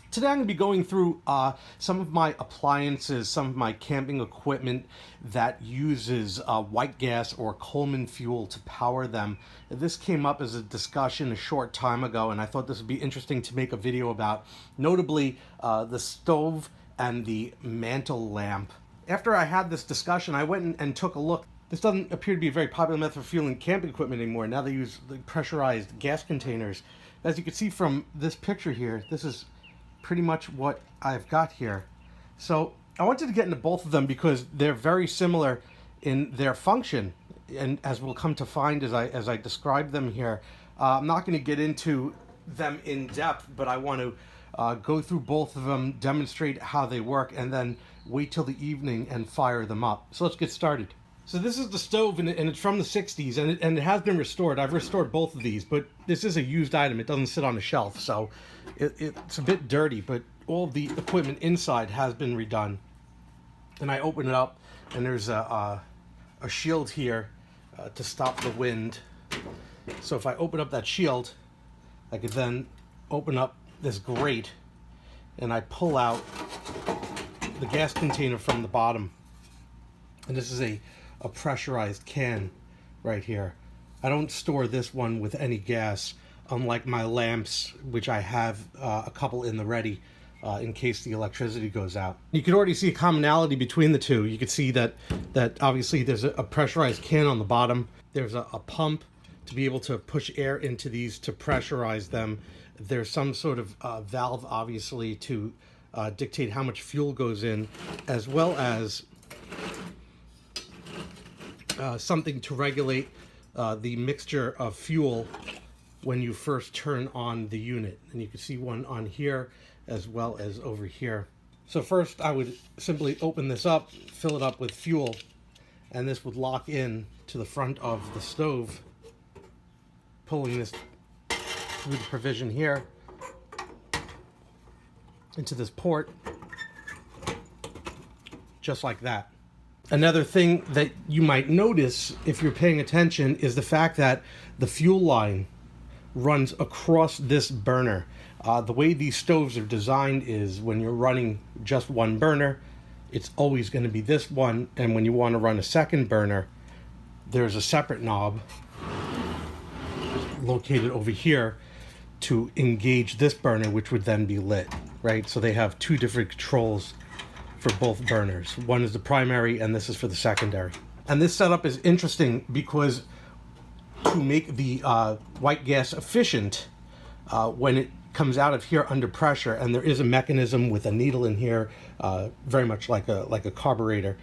Today I'm going to be going through some of my appliances, some of my camping equipment that uses white gas or Coleman fuel to power them. This came up as a discussion a short time ago, and I thought this would be interesting to make a video about, notably the stove and the mantle lamp. After I had this discussion, I went and took a look. This doesn't appear to be a very popular method for fueling camping equipment anymore. Now they use the pressurized gas containers. As you can see from this picture here, this is pretty much what I've got here. So I wanted to get into both of them because they're very similar in their function, and as we'll come to find as I describe them here. I'm not going to get into them in depth, but I want to go through both of them, demonstrate how they work, and then wait till the evening and fire them up. So let's get started. So this is the stove, and it's from the 60s, and it has been restored. I've restored both of these, but this is a used item. It doesn't sit on a shelf, so it's a bit dirty, but all of the equipment inside has been redone. And I open it up, and there's a shield here to stop the wind. So if I open up that shield, I could then open up this grate, and I pull out the gas container from the bottom. And this is a pressurized can right here. I don't store this one with any gas, unlike my lamps, which I have a couple in the ready in case the electricity goes out. You can already see a commonality between the two. You can see that obviously there's a pressurized can on the bottom. There's a pump to be able to push air into these to pressurize them. There's some sort of valve, obviously, to dictate how much fuel goes in, as well as something to regulate the mixture of fuel when you first turn on the unit. And you can see one on here as well as over here. So first I would simply open this up, fill it up with fuel, and this would lock in to the front of the stove, pulling this through the provision here into this port, just like that. Another thing that you might notice if you're paying attention is the fact that the fuel line runs across this burner. The way these stoves are designed is when you're running just one burner, it's always going to be this one, and when you want to run a second burner, there's a separate knob located over here to engage this burner, which would then be lit, right? So they have two different controls for both burners. One is the primary, and this is for the secondary. And this setup is interesting because to make the white gas efficient, when it comes out of here under pressure, and there is a mechanism with a needle in here, very much like a carburetor,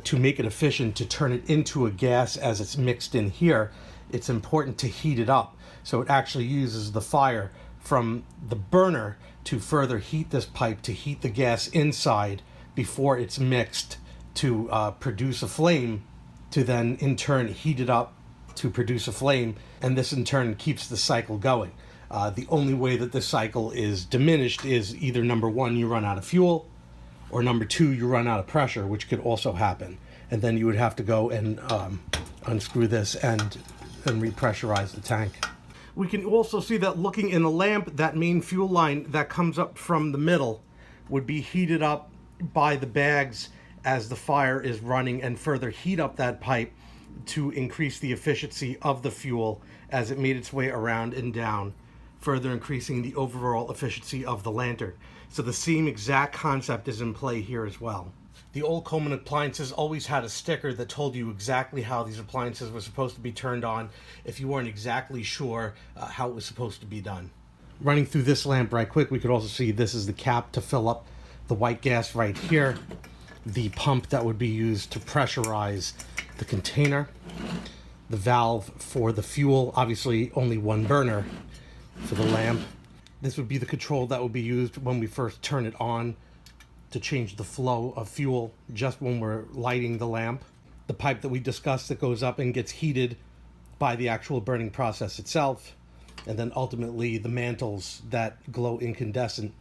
to make it efficient, to turn it into a gas as it's mixed in here, it's important to heat it up. So it actually uses the fire from the burner to further heat this pipe, to heat the gas inside before it's mixed, to produce a flame, to then in turn heat it up to produce a flame, and this in turn keeps the cycle going. The only way that this cycle is diminished is either number one, you run out of fuel, or number two, you run out of pressure, which could also happen. And then you would have to go and unscrew this and repressurize the tank. We can also see that looking in the lamp, that main fuel line that comes up from the middle would be heated up by the bags as the fire is running, and further heat up that pipe to increase the efficiency of the fuel as it made its way around and down, further increasing the overall efficiency of the lantern. So the same exact concept is in play here as well. The old Coleman appliances always had a sticker that told you exactly how these appliances were supposed to be turned on if you weren't exactly sure how it was supposed to be done. Running through this lamp right quick, we could also see this is the cap to fill up the white gas right here, the pump that would be used to pressurize the container, the valve for the fuel, obviously only one burner for the lamp. This would be the control that would be used when we first turn it on to change the flow of fuel just when we're lighting the lamp. The pipe that we discussed that goes up and gets heated by the actual burning process itself, and then ultimately the mantles that glow incandescent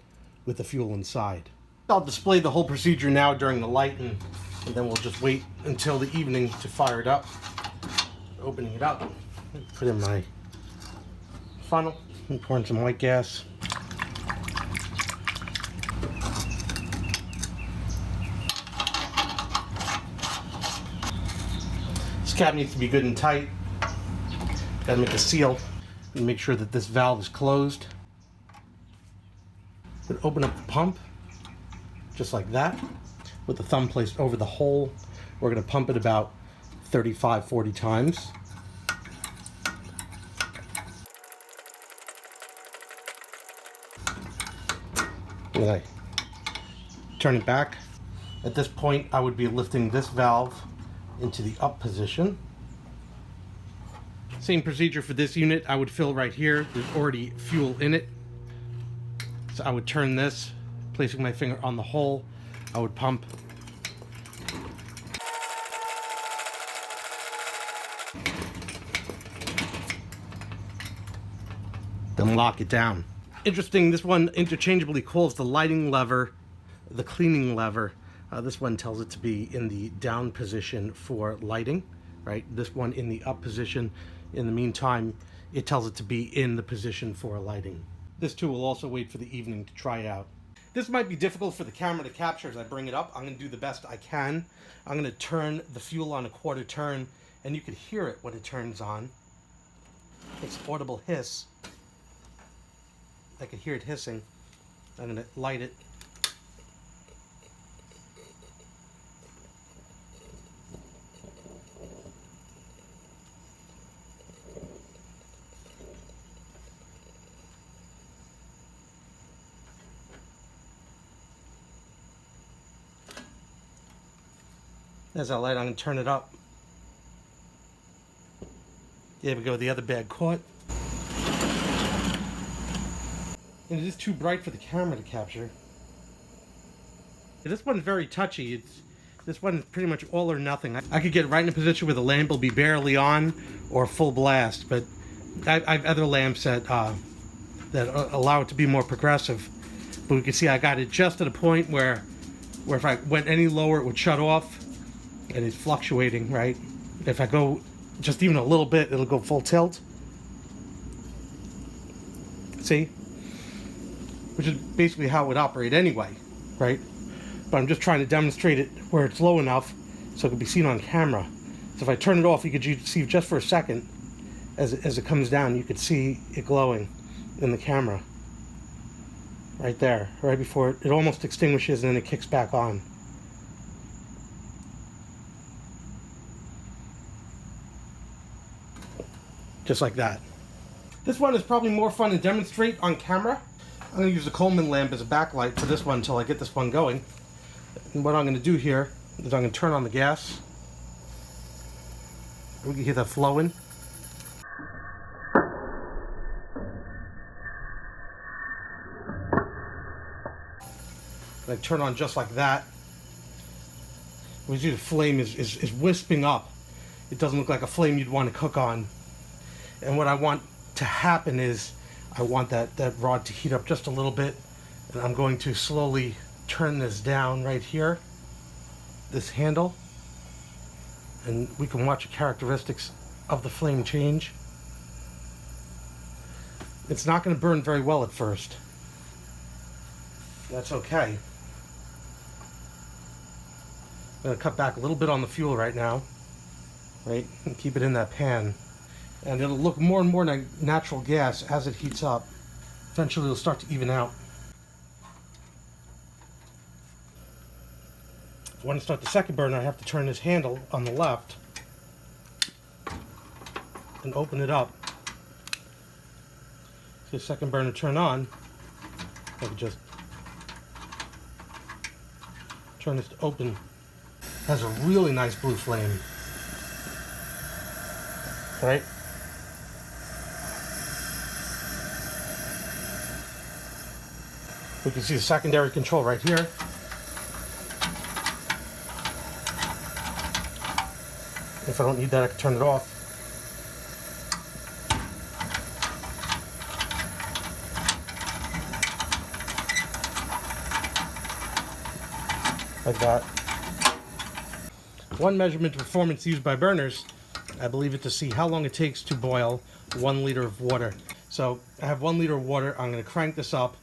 with the fuel inside. I'll display the whole procedure now during the light, and then we'll just wait until the evening to fire it up. Opening it up, put in my funnel, and pour in some white gas. cap needs to be good and tight. Gotta make a seal and make sure that this valve is closed. Then open up the pump, just like that, with the thumb placed over the hole. We're gonna pump it about 35, 40 times. And I turn it back. At this point, I would be lifting this valve into the up position. Same procedure for this unit. I would fill right here. There's already fuel in it. So I would turn this, placing my finger on the hole. I would pump. Then lock it down. Interesting, this one interchangeably calls the lighting lever the cleaning lever. This one tells it to be in the down position for lighting, right? This one in the up position. In the meantime, it tells it to be in the position for lighting. This too will also wait for the evening to try out. This might be difficult for the camera to capture as I bring it up. I'm going to do the best I can. I'm going to turn the fuel on a quarter turn, and you can hear it when it turns on. It's audible hiss. I can hear it hissing. I'm going to light it. As I light, I'm going to turn it up. There we go, the other bag caught. And it is too bright for the camera to capture. This one's very touchy. This one is pretty much all or nothing. I could get right in a position where the lamp will be barely on or full blast, but I have other lamps that allow it to be more progressive. But we can see I got it just at a point where if I went any lower, it would shut off. And it's fluctuating, right? If I go just even a little bit, it'll go full tilt. See? Which is basically how it would operate anyway, right? But I'm just trying to demonstrate it where it's low enough so it can be seen on camera. So if I turn it off, you could see just for a second as it comes down, you could see it glowing in the camera. Right there, right before it almost extinguishes and then it kicks back on. Just like that. This one is probably more fun to demonstrate on camera. I'm going to use the Coleman lamp as a backlight for this one until I get this one going. And what I'm going to do here is I'm going to turn on the gas. We can hear that flowing. I turn on just like that. We see the flame is wisping up. It doesn't look like a flame you'd want to cook on. And what I want to happen is I want that rod to heat up just a little bit, and I'm going to slowly turn this down right here, this handle, and we can watch the characteristics of the flame change. It's not going to burn very well at first. That's okay. I'm going to cut back a little bit on the fuel right now, right, and keep it in that pan. And it'll look more and more like natural gas as it heats up. Eventually it'll start to even out. If I want to start the second burner, I have to turn this handle on the left and open it up. See the second burner turn on. I can just turn this to open. It has a really nice blue flame. Right? We can see the secondary control right here. If I don't need that, I can turn it off. Like that. One measurement of performance used by burners, I believe it to see how long it takes to boil 1 liter of water. So I have 1 liter of water. I'm going to crank this up,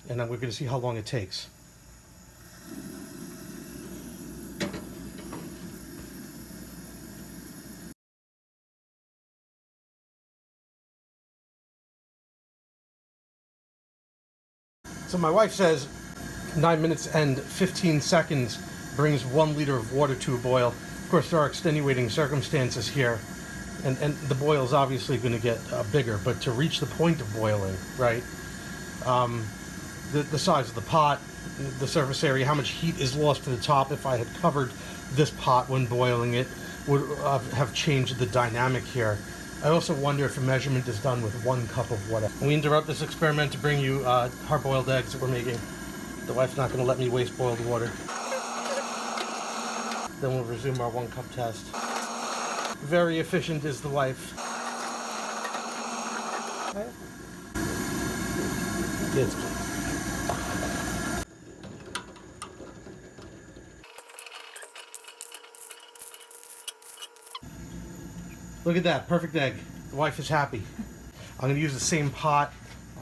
and then we're going to see how long it takes. So my wife says 9 minutes and 15 seconds brings 1 liter of water to a boil. Of course, there are extenuating circumstances here, and the boil is obviously going to get bigger, but to reach the point of boiling, right, the size of the pot, the surface area, how much heat is lost to the top, if I had covered this pot when boiling it, would have changed the dynamic here. I also wonder if a measurement is done with 1 cup of water. We interrupt this experiment to bring you hard-boiled eggs that we're making. The wife's not going to let me waste boiled water. Then we'll resume our 1 cup test. Very efficient is the wife. Yes. Look at that, perfect egg. The wife is happy. I'm going to use the same pot.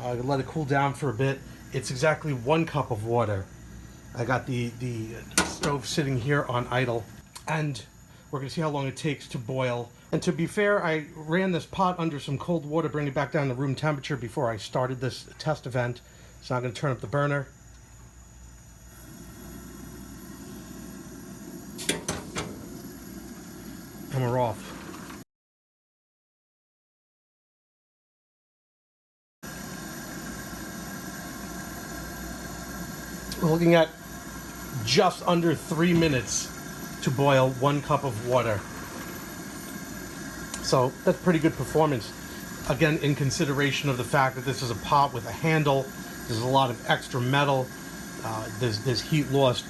Let it cool down for a bit. It's exactly 1 cup of water. I got the stove sitting here on idle, and we're going to see how long it takes to boil. And to be fair, I ran this pot under some cold water, bring it back down to room temperature before I started this test event. So I'm going to turn up the burner. And we're off. We're looking at just under 3 minutes to boil 1 cup of water. So that's pretty good performance. Again, in consideration of the fact that this is a pot with a handle, there's a lot of extra metal, there's heat lost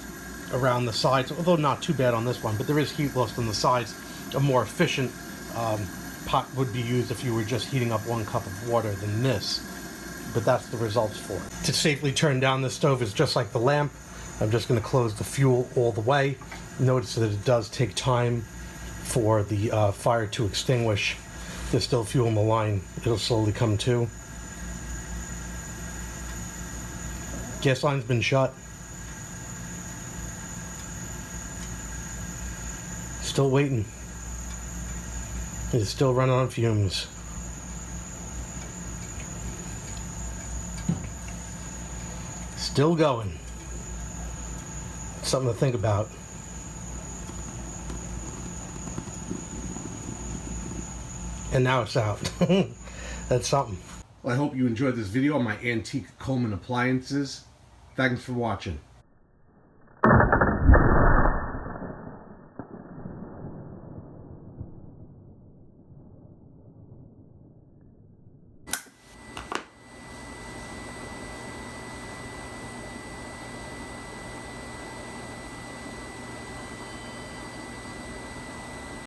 around the sides, although not too bad on this one, but there is heat lost on the sides. A more efficient pot would be used if you were just heating up 1 cup of water than this. But that's the results for it. To safely turn down the stove is just like the lamp. I'm just going to close the fuel all the way. Notice that it does take time for the fire to extinguish. There's still fuel in the line. It'll slowly come to. Gas line's been shut. Still waiting. It's still running on fumes. Still going. Something to think about. And now it's out. That's something. Well, I hope you enjoyed this video on my antique Coleman appliances. Thanks for watching.